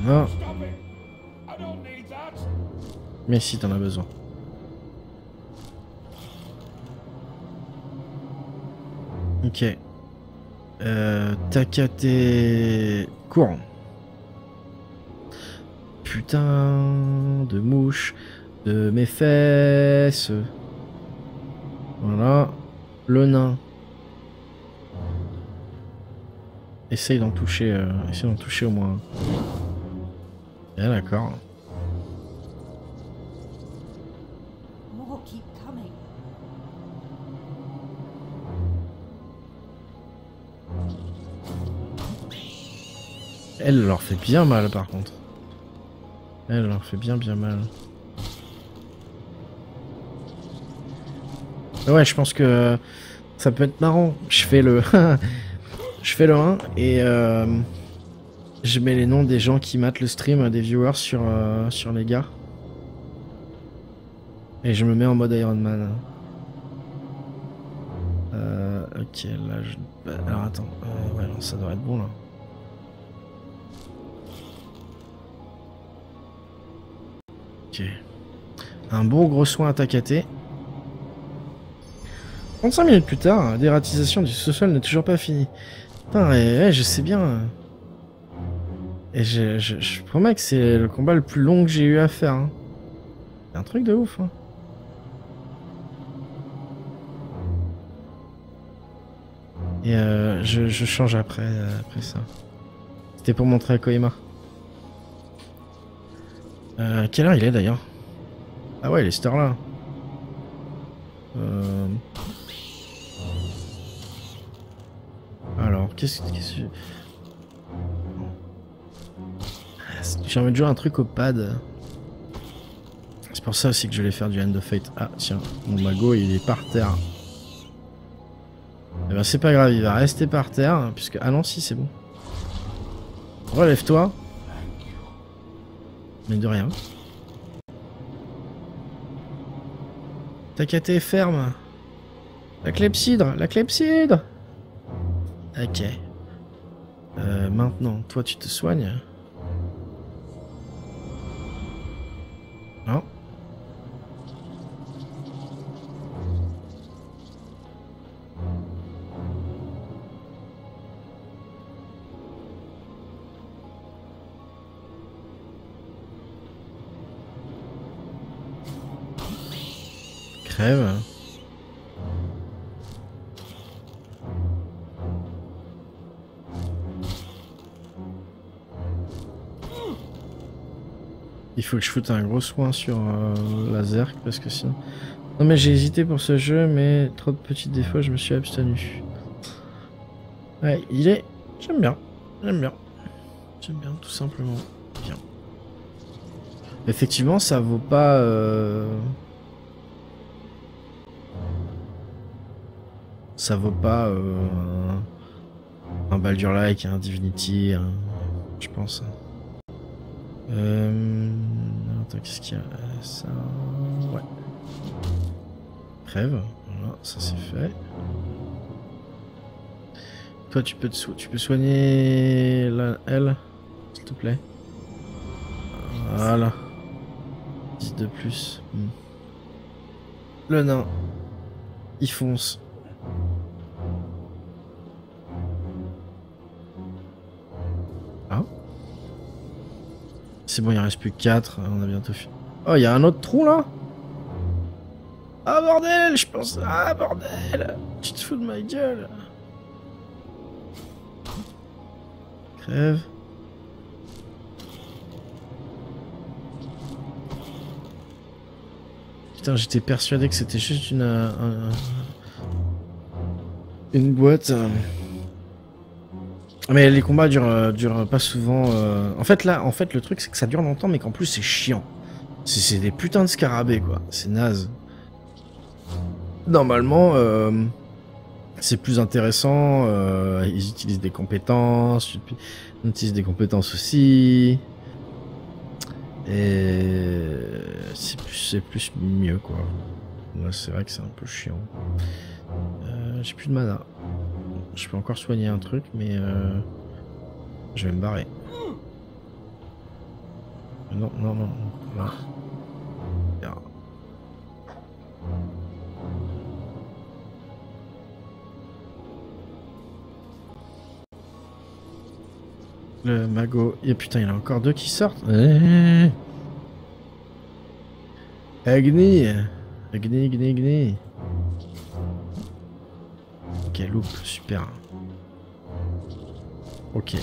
Non. Stop it! I don't need that! Mais si t'en as besoin. Ok. Takate courant. Putain de mouche de mes fesses. Voilà. Le nain. Essaye d'en toucher au moins. Bien d'accord. More keep coming. Elle leur fait bien mal par contre. Elle leur fait bien mal. Ouais, je pense que ça peut être marrant. Je fais le je fais le 1 et je mets les noms des gens qui matent le stream, des viewers sur les gars. Et je me mets en mode Iron Man. Ok, là je... Alors attends, ouais non, ça devrait être bon là. Ok. Un bon gros soin à Takate. 35 minutes plus tard, la dératisation du sous-sol n'est toujours pas finie. Putain, ouais, je sais bien. Et je promets que c'est le combat le plus long que j'ai eu à faire. Hein. C'est un truc de ouf. Hein. Et je change après ça. C'était pour montrer à Koima. Quelle heure il est d'ailleurs? Ah ouais, il est cette heure là. Alors, qu'est-ce que... J'ai envie de jouer un truc au pad. C'est pour ça aussi que je vais faire du End of Fate. Ah tiens, mon mago il est par terre. Eh ben c'est pas grave, il va rester par terre. Puisque... Ah non, si c'est bon. Relève-toi. Mais de rien. Takate est ferme. La clepsydre, la clepsydre. Ok. Maintenant, toi tu te soignes. Non. Crève. Il faut que je foute un gros soin sur la Zerk parce que sinon... Non mais j'ai hésité pour ce jeu mais trop de petits défauts, je me suis abstenu. Ouais, il est... J'aime bien. J'aime bien tout simplement. Bien. Effectivement, ça vaut pas... Ça vaut pas un Baldur-like, un Divinity, je pense. Attends, qu'est-ce qu'il y a? Ça... Ouais. Crève, voilà, ça c'est fait. Toi, tu peux soigner elle, s'il te plaît. Voilà. 10 de plus. Le nain, il fonce. Ah. C'est bon, il en reste plus que 4, on a bientôt fini. Oh, il y a un autre trou là? Ah bordel, je pense... Ah bordel, tu te fous de ma gueule. Crève. Putain, j'étais persuadé que c'était juste une boîte. Mais les combats durent pas souvent. En fait, le truc, c'est que ça dure longtemps, mais qu'en plus, c'est chiant. C'est des putains de scarabées, quoi. C'est naze. Normalement, c'est plus intéressant. Ils utilisent des compétences. On utilise des compétences aussi. Et c'est plus mieux, quoi. Là, c'est vrai que c'est un peu chiant. J'ai plus de mana. Je peux encore soigner un truc, mais je vais me barrer. Non. Là. Le mago. Et putain, il y en a encore 2 qui sortent. Agni. Ok, loup, super. Ok,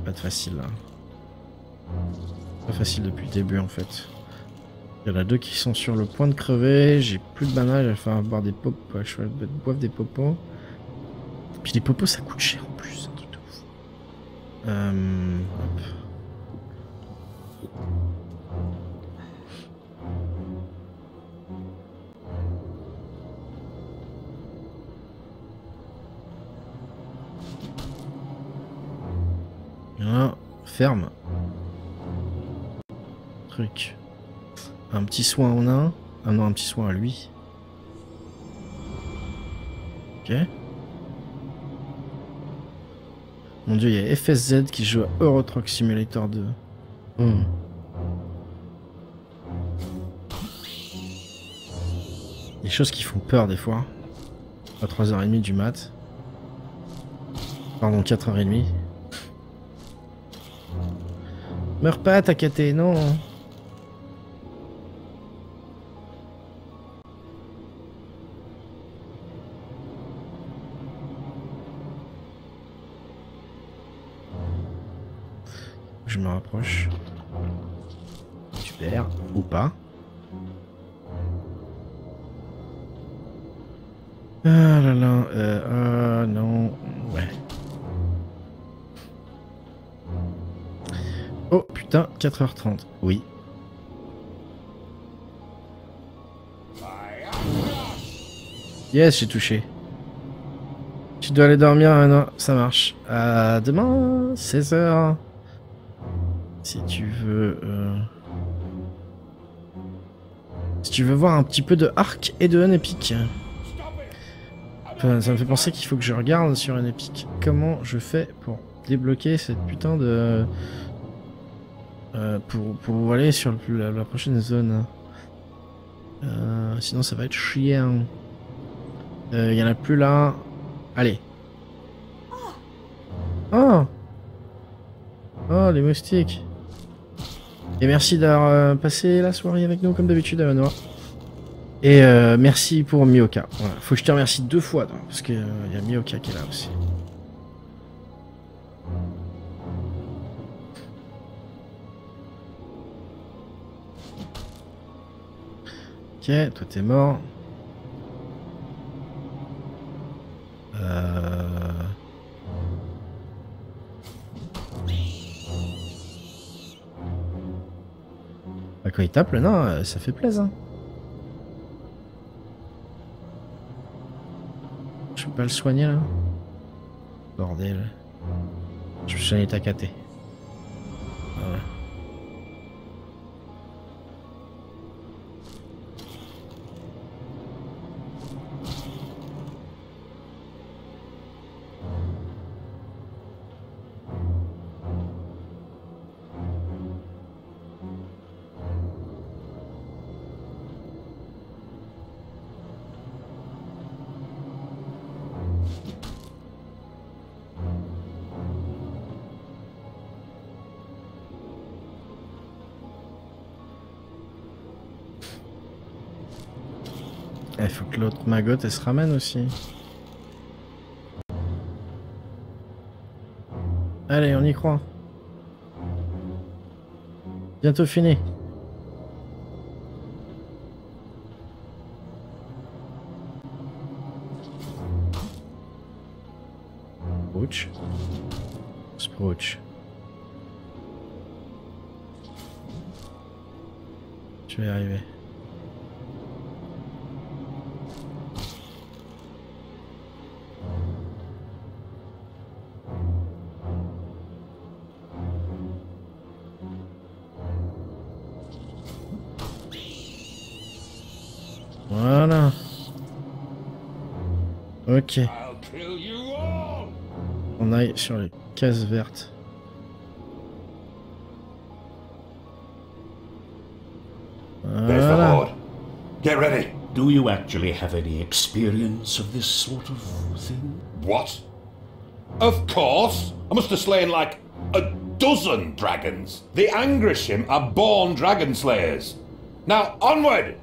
pas de facile là. Pas facile depuis le début en fait. Il y en a 2 qui sont sur le point de crever. J'ai plus de mana, il va falloir boire des popos. Je vais boire des popos. Puis les popos ça coûte cher en plus, un truc de ouf. Hop. Voilà, ferme. Truc. Un petit soin en un. Ah non, un petit soin à lui. Ok. Mon dieu, il y a FSZ qui joue à Euro Truck Simulator 2. Des choses qui font peur des fois. À 3h30 du mat. Pardon, 4h30. Meurs pas, Takate, non. Je me rapproche. Super. Ou pas. Ah là là. Non. Ouais. Oh putain, 4h30. Oui. Yes, j'ai touché. Tu dois aller dormir, non, ça marche. À demain, 16h. Si tu veux... Si tu veux voir un petit peu de Arc et de Unepic. Enfin, ça me fait penser qu'il faut que je regarde sur Unepic comment je fais pour débloquer cette putain de... pour aller sur la prochaine zone. Sinon ça va être chiant. Il y en a plus là. Allez. Oh, oh les moustiques. Et merci d'avoir passé la soirée avec nous comme d'habitude à Noah. Et merci pour Mioka. Voilà. Faut que je te remercie 2 fois là, parce que y a Mioka qui est là aussi. Ok, toi t'es mort. Quand il tape le nain, ça fait plaisir. Je peux pas le soigner là? Bordel. Je suis en état caté. Voilà. Il faut que l'autre magotte elle se ramène aussi. Allez, on y croit. Bientôt fini. Sprouch. Sprouch. Je vais y arriver. Voilà. Ok. I'll kill you all. On aille sur les cases vertes. There's the Voilà. horde. Get ready. Do you actually have any experience of this sort of thing? What? Of course. I must have slain like a dozen dragons. The Angrishim are born dragon slayers. Now onward.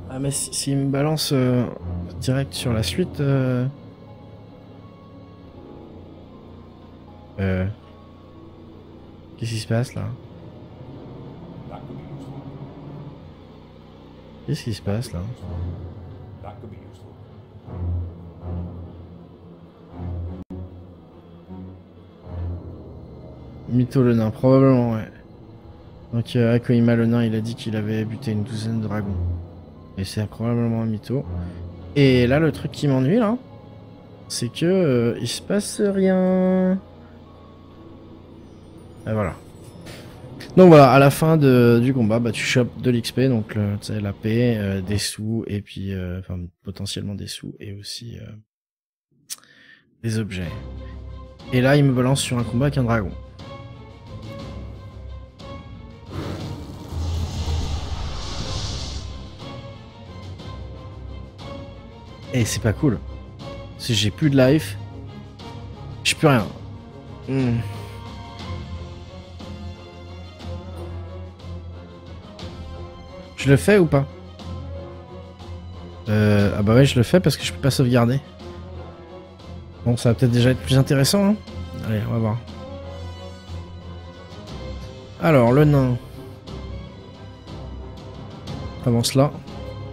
Ah mais s'il me balance direct sur la suite... Qu'est-ce qui se passe là? That could be useful. Qu'est-ce qui se passe là? That could be useful. Mytho le nain, probablement ouais. Donc Akoima le nain il a dit qu'il avait buté une douzaine de dragons. Et c'est probablement un mytho. Et là le truc qui m'ennuie là, c'est que il se passe rien. Et voilà. Donc voilà, à la fin du combat, bah, tu chopes de l'XP, donc tu sais, la paix, des sous, et puis enfin potentiellement des sous, et aussi des objets. Et là il me balance sur un combat avec un dragon. Et c'est pas cool. Si j'ai plus de life, j'ai plus rien. Je le fais ou pas? Ah bah ouais, je le fais parce que je peux pas sauvegarder. Bon, ça va peut-être déjà être plus intéressant, hein. Allez, on va voir. Alors, le nain. Avance là.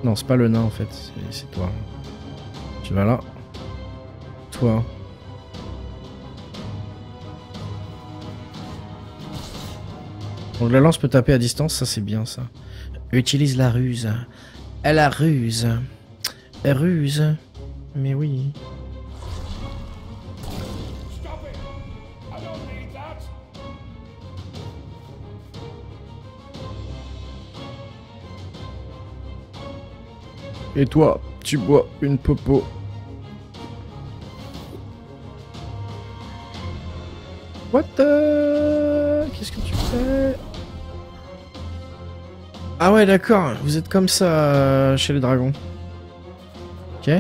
Non, c'est pas le nain en fait, c'est toi. Tu vas là. Toi. Donc la lance peut taper à distance, ça c'est bien ça. Utilise la ruse. Elle a ruse. Elle ruse. Mais oui. Stop it. I don't need that. Et toi, tu bois une popo. What the... Qu'est-ce que tu fais? Ah ouais, d'accord. Vous êtes comme ça chez les dragons. Ok.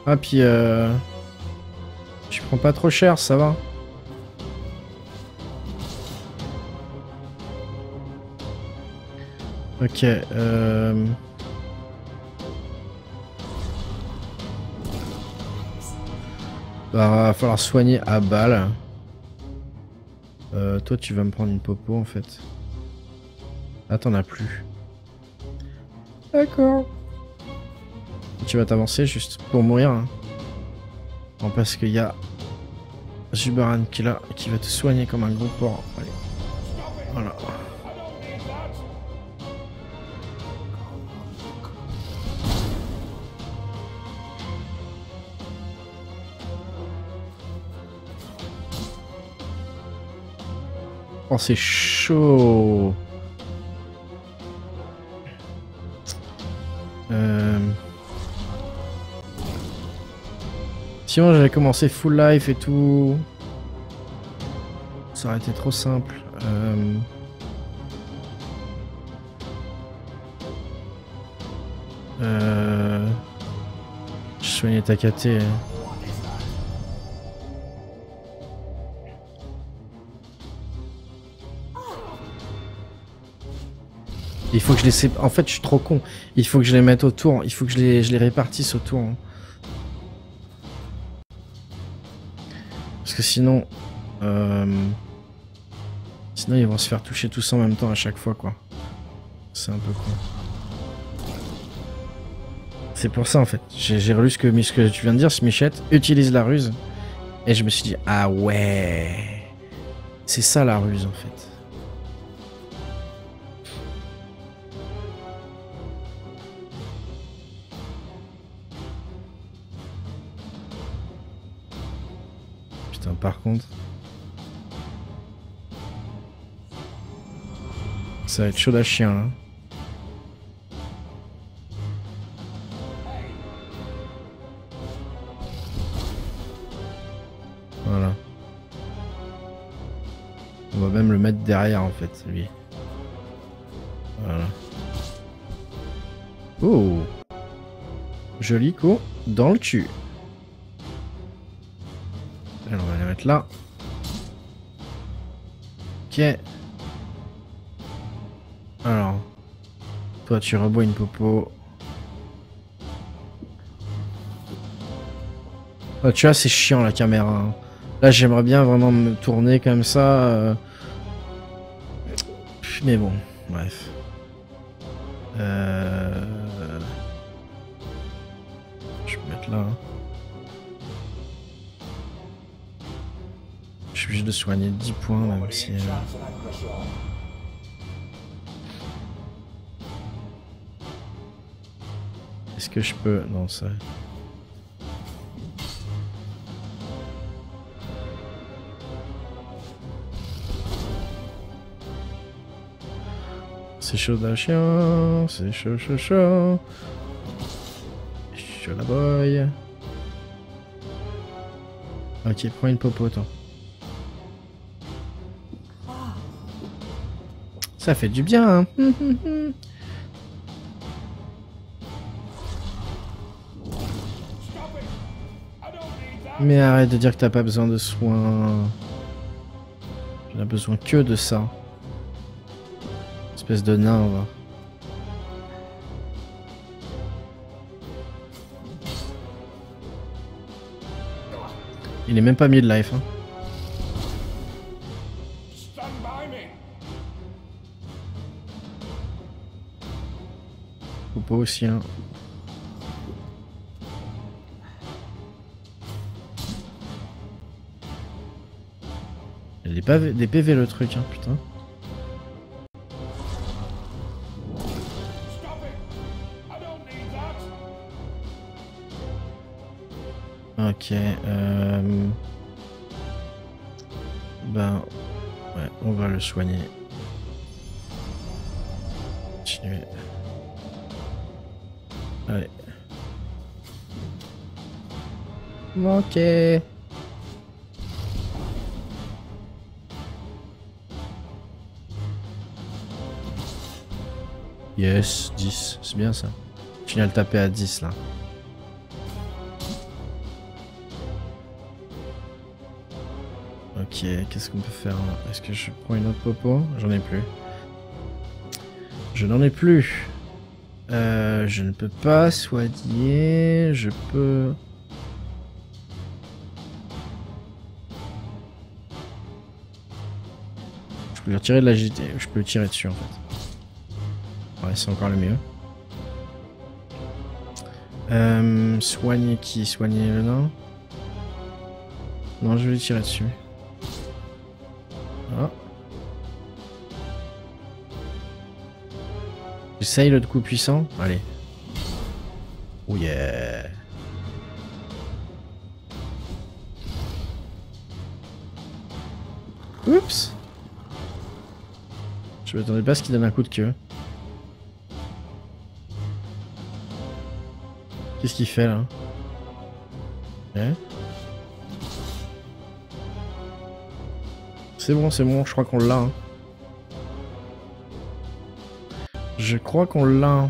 Ah, puis je prends pas trop cher, ça va. Ok, va falloir soigner à balle. Toi, tu vas me prendre une popo en fait. Ah, t'en as plus. D'accord. Tu vas t'avancer juste pour mourir. Hein. Non, parce qu'il y a Zubaran qui est là, qui va te soigner comme un gros porc. Allez. Voilà. Oh, c'est chaud. Sinon j'avais commencé full life et tout. Ça aurait été trop simple. Je soignais Takate. Il faut que je les sépare. En fait, je suis trop con. Il faut que je les mette autour. Il faut que je les répartisse autour. Hein. Parce que sinon... Sinon, ils vont se faire toucher tous en même temps à chaque fois, quoi. C'est un peu con. C'est pour ça, en fait. J'ai relu ce que tu viens de dire, Smichette. Utilise la ruse. Et je me suis dit, ah ouais... C'est ça, la ruse, en fait. Par contre, ça va être chaud à chien là. Voilà. On va même le mettre derrière en fait, lui. Voilà. Oh, joli coup dans le cul. Alors on va les mettre là. Ok. Alors. Toi tu rebois une popo. Oh, tu vois c'est chiant la caméra. Hein. Là j'aimerais bien vraiment me tourner comme ça. Mais bon, bref. Je vais mettre là. Hein. Je suis obligé de soigner 10 points même si... Est-ce que je peux... Non, ça... C'est chaud d'un chien, c'est chaud, chaud, chaud. Chaud la boy. Ok, prends une popo, toi. Ça fait du bien, hein. Mais arrête de dire que t'as pas besoin de soins. J'en ai besoin que de ça. Espèce de nain, va. Il est même pas mis de life, hein. Pas aussi hein. Il y a des PV le truc hein, putain. Ok ben ouais on va le soigner. Continuer. Allez. Ok. Yes, 10. C'est bien ça. Je viens de le taper à 10 là. Ok, qu'est-ce qu'on peut faire là? Est-ce que je prends une autre popo? J'en ai plus. Je n'en ai plus. Je ne peux pas soigner. Je peux... Je peux lui retirer de l'agité. Je peux le tirer dessus en fait. Ouais, c'est encore le mieux. Soigner qui? Soigner le nain? Non, je vais tirer dessus. Ah. J'essaye le coup puissant. Allez. Oh yeah. Oups. Je m'attendais pas à ce qu'il donne un coup de queue. Qu'est-ce qu'il fait là? Ok. C'est bon, je crois qu'on l'a. Hein. Je crois qu'on l'a.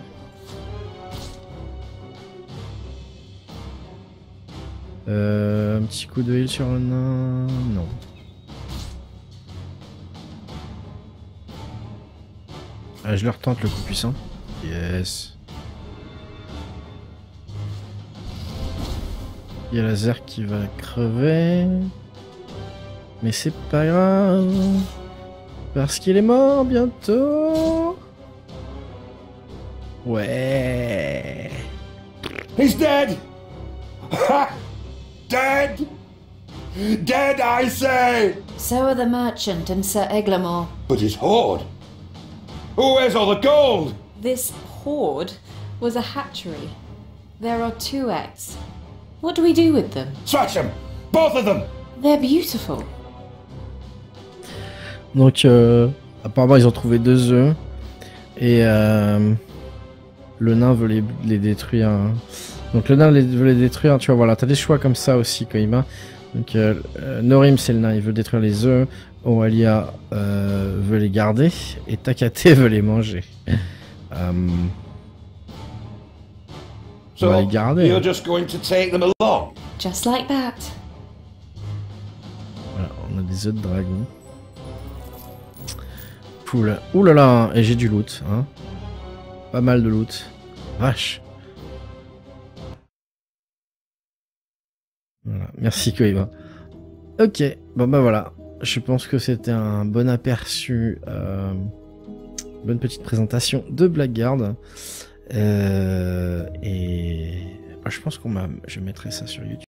Un petit coup de heal sur un nain. Non. Ah, je le retente le coup puissant. Yes. Il y a la Zerg qui va crever. Mais c'est pas grave. Parce qu'il est mort bientôt. Ouais. He's dead! Ha! Dead! Dead, I say! So are the merchant and Sir Eglamour. But his hoard? Where's all the gold? This hoard was a hatchery. There are 2 eggs. What do we do with them? Scratch them! Both of them! They're beautiful. Donc, apparemment, ils ont trouvé 2 œufs. Et le nain veut les détruire. Hein. Donc, le nain veut les détruire. Tu vois, voilà, t'as des choix comme ça aussi, Koima. Donc, Norim, c'est le nain, il veut détruire les œufs. Oalia veut les garder. Et Takate veut les manger. On va les garder. You're just going to take them along? Just like that. Voilà, on a des œufs de dragon. Cool. Ouh là là, et j'ai du loot. Hein. Pas mal de loot. Vache. Voilà. Merci Koiba. Ok, bon bah voilà. Je pense que c'était un bon aperçu, bonne petite présentation de Blackguard. Et je pense je mettrai ça sur YouTube.